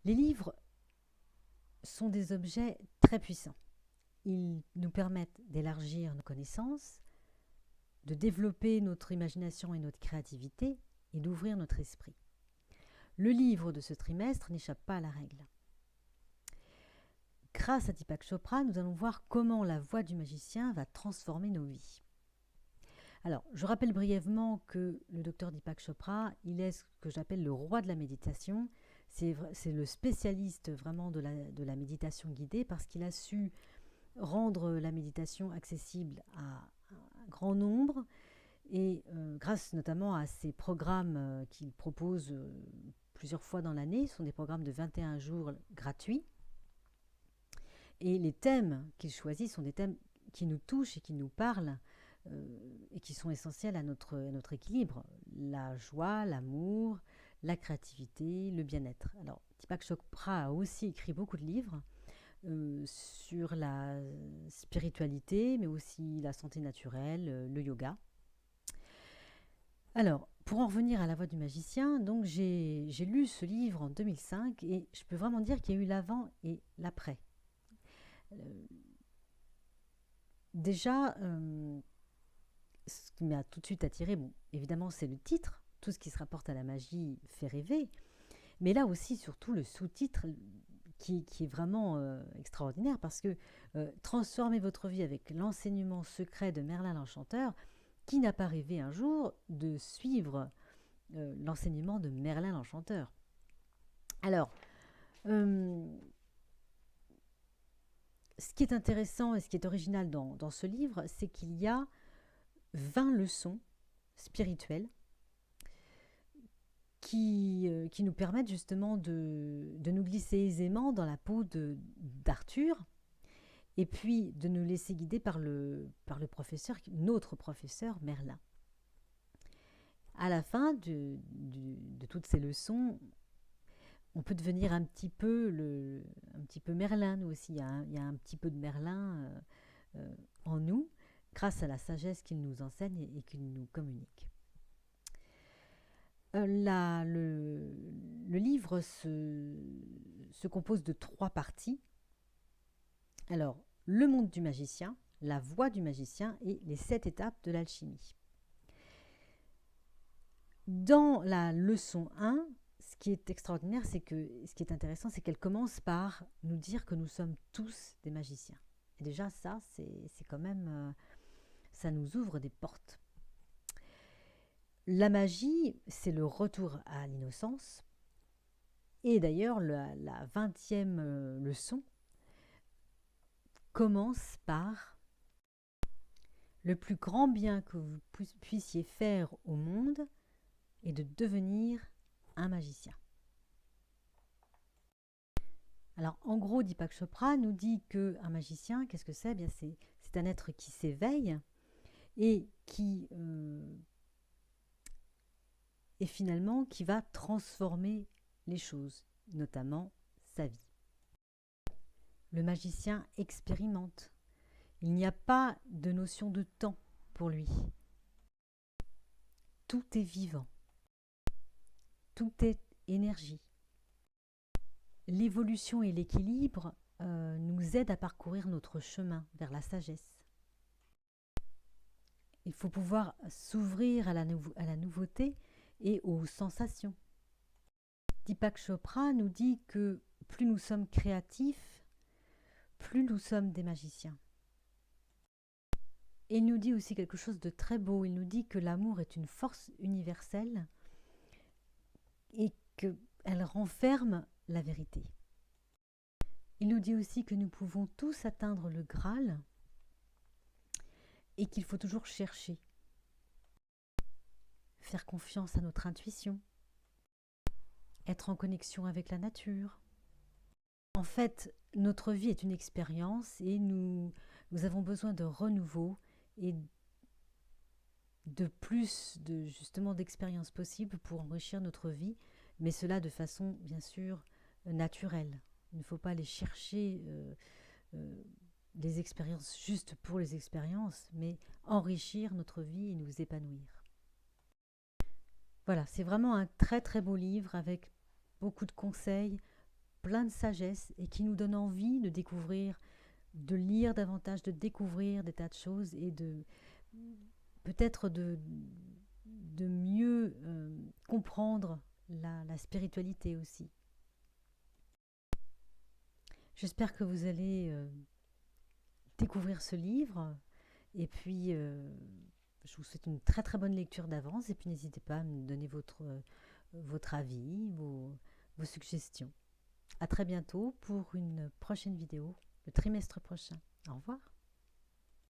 Les livres sont des objets très puissants. Ils nous permettent d'élargir nos connaissances, de développer notre imagination et notre créativité et d'ouvrir notre esprit. Le livre de ce trimestre n'échappe pas à la règle. Grâce à Deepak Chopra, nous allons voir comment la voix du magicien va transformer nos vies. Alors, je rappelle brièvement que le docteur Deepak Chopra, il est ce que j'appelle le roi de la méditation. C'est le spécialiste vraiment de la méditation guidée parce qu'il a su rendre la méditation accessible à un grand nombre et grâce notamment à ces programmes qu'il propose plusieurs fois dans l'année. Ce sont des programmes de 21 jours gratuits. Et les thèmes qu'il choisit sont des thèmes qui nous touchent et qui nous parlent et qui sont essentiels à notre équilibre. La joie, l'amour, la créativité, le bien-être. Alors, Deepak Chopra a aussi écrit beaucoup de livres sur la spiritualité, mais aussi la santé naturelle, le yoga. Alors, pour en revenir à la voix du magicien, donc j'ai lu ce livre en 2005 et je peux vraiment dire qu'il y a eu l'avant et l'après. Déjà, ce qui m'a tout de suite attiré, bon, évidemment, c'est le titre. Tout ce qui se rapporte à la magie fait rêver. Mais là aussi, surtout, le sous-titre qui est vraiment extraordinaire parce que transformez votre vie avec l'enseignement secret de Merlin l'Enchanteur. Qui n'a pas rêvé un jour de suivre l'enseignement de Merlin l'Enchanteur? Alors, ce qui est intéressant et ce qui est original dans ce livre, c'est qu'il y a 20 leçons spirituelles qui nous permettent justement de nous glisser aisément dans la peau d'Arthur et puis de nous laisser guider par le professeur, notre professeur Merlin. À la fin de toutes ces leçons, on peut devenir un petit peu Merlin, nous aussi. Il y a un petit peu de Merlin en nous, grâce à la sagesse qu'il nous enseigne et qu'il nous communique. Le livre se compose de 3 parties. Alors, le monde du magicien, la voix du magicien et les 7 étapes de l'alchimie. Dans la leçon 1, ce qui est extraordinaire, ce qui est intéressant, c'est qu'elle commence par nous dire que nous sommes tous des magiciens. Et déjà, ça, c'est quand même, ça nous ouvre des portes. La magie, c'est le retour à l'innocence. Et d'ailleurs, la 20e leçon commence par le plus grand bien que vous puissiez faire au monde est de devenir un magicien. Alors, en gros, Deepak Chopra nous dit qu'un magicien, qu'est-ce que c'est? Bien, c'est un être qui s'éveille et et finalement qui va transformer les choses, notamment sa vie. Le magicien expérimente. Il n'y a pas de notion de temps pour lui. Tout est vivant. Tout est énergie. L'évolution et l'équilibre nous aident à parcourir notre chemin vers la sagesse. Il faut pouvoir s'ouvrir à la nouveauté et aux sensations. Deepak Chopra nous dit que plus nous sommes créatifs, plus nous sommes des magiciens. Et il nous dit aussi quelque chose de très beau. Il nous dit que l'amour est une force universelle et qu'elle renferme la vérité. Il nous dit aussi que nous pouvons tous atteindre le Graal et qu'il faut toujours chercher, faire confiance à notre intuition, être en connexion avec la nature. En fait, notre vie est une expérience et nous avons besoin de renouveau et de plus justement d'expériences possibles pour enrichir notre vie, mais cela de façon bien sûr naturelle. Il ne faut pas aller chercher des expériences juste pour les expériences, mais enrichir notre vie et nous épanouir. Voilà, c'est vraiment un très très beau livre avec beaucoup de conseils, plein de sagesse et qui nous donne envie de découvrir, de lire davantage, de découvrir des tas de choses et de peut-être de mieux comprendre la spiritualité aussi. J'espère que vous allez découvrir ce livre et puis je vous souhaite une très très bonne lecture d'avance et puis n'hésitez pas à me donner votre avis, vos suggestions. À très bientôt pour une prochaine vidéo, le trimestre prochain. Au revoir.